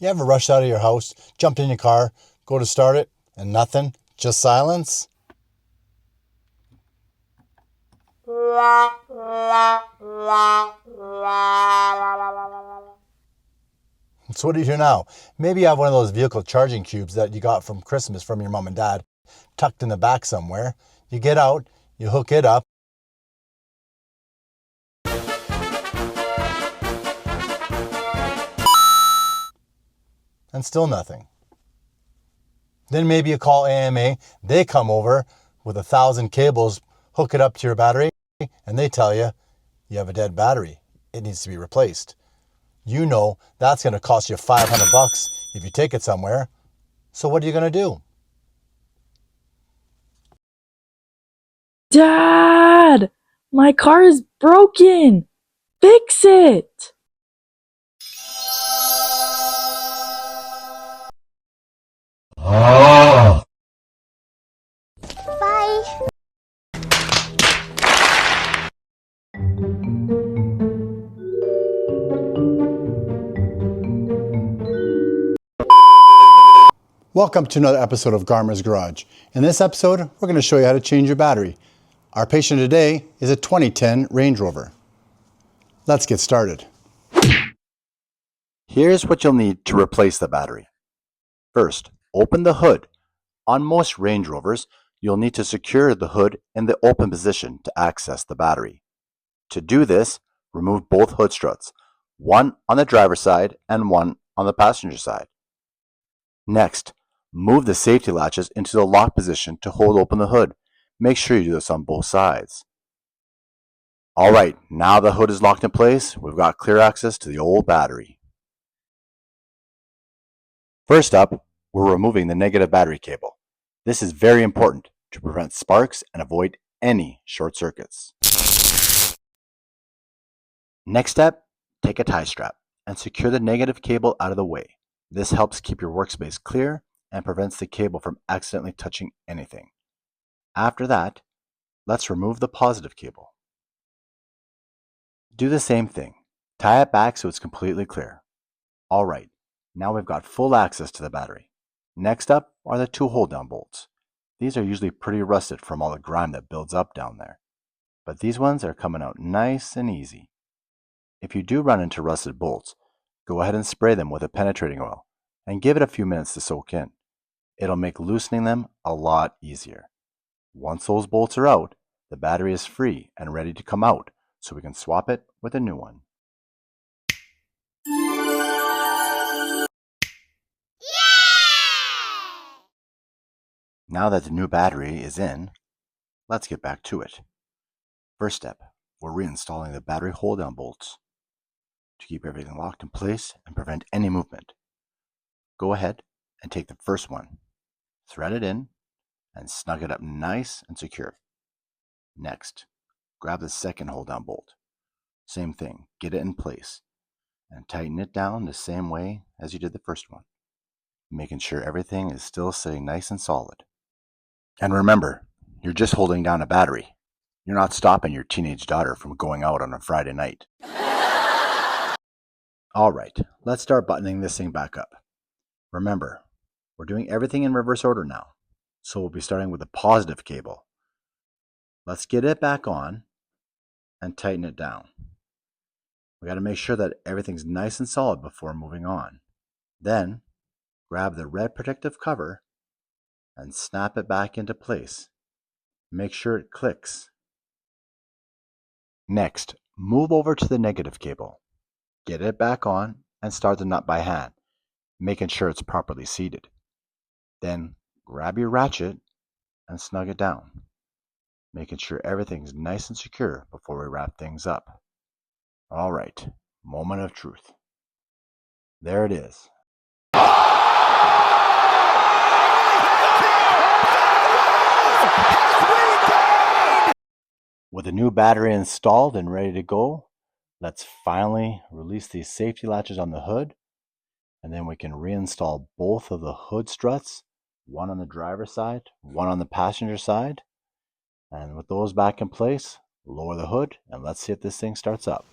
You ever rushed out of your house, jumped in your car, go to start it, and nothing? Just silence? So what do you do now? Maybe you have one of those vehicle charging cubes that you got from Christmas from your mom and dad, tucked in the back somewhere. You get out, you hook it up, and still nothing. Then maybe you call AMA, they come over with 1,000 cables, hook it up to your battery, and they tell you you have a dead battery. It needs to be replaced. You know that's going to cost you $500 if you take it somewhere. So what are you going to do? Dad, my car is broken. Fix it. Bye. Welcome to another episode of Garmrz Garage. In this episode, we're going to show you how to change your battery. Our patient today is a 2010 Range Rover. Let's get started. Here's what you'll need to replace the battery. First, open the hood. On most Range Rovers, you'll need to secure the hood in the open position to access the battery. To do this, remove both hood struts, one on the driver's side and one on the passenger side. Next, move the safety latches into the lock position to hold open the hood. Make sure you do this on both sides. Alright, now the hood is locked in place, we've got clear access to the old battery. First up, we're removing the negative battery cable. This is very important to prevent sparks and avoid any short circuits. Next step, take a tie strap and secure the negative cable out of the way. This helps keep your workspace clear and prevents the cable from accidentally touching anything. After that, let's remove the positive cable. Do the same thing. Tie it back so it's completely clear. Alright, now we've got full access to the battery. Next up are the two hold-down bolts. These are usually pretty rusted from all the grime that builds up down there. But these ones are coming out nice and easy. If you do run into rusted bolts, go ahead and spray them with a penetrating oil and give it a few minutes to soak in. It'll make loosening them a lot easier. Once those bolts are out, the battery is free and ready to come out, so we can swap it with a new one. Now that the new battery is in, let's get back to it. First step, we're reinstalling the battery hold-down bolts to keep everything locked in place and prevent any movement. Go ahead and take the first one, thread it in, and snug it up nice and secure. Next, grab the second hold-down bolt. Same thing, get it in place and tighten it down the same way as you did the first one, making sure everything is still sitting nice and solid. And remember, you're just holding down a battery. You're not stopping your teenage daughter from going out on a Friday night. Alright, let's start buttoning this thing back up. Remember, we're doing everything in reverse order now, so we'll be starting with the positive cable. Let's get it back on and tighten it down. We got to make sure that everything's nice and solid before moving on. Then, grab the red protective cover and snap it back into place. Make sure it clicks. Next, move over to the negative cable. Get it back on and start the nut by hand, making sure it's properly seated. Then, grab your ratchet and snug it down, making sure everything's nice and secure before we wrap things up. Alright, moment of truth. There it is. With the new battery installed and ready to go, let's finally release these safety latches on the hood, and then we can reinstall both of the hood struts, one on the driver's side, one on the passenger side. And with those back in place, lower the hood and let's see if this thing starts up.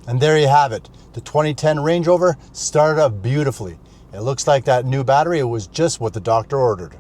And there you have it. The 2010 Range Rover started up beautifully. It looks like that new battery was just what the doctor ordered.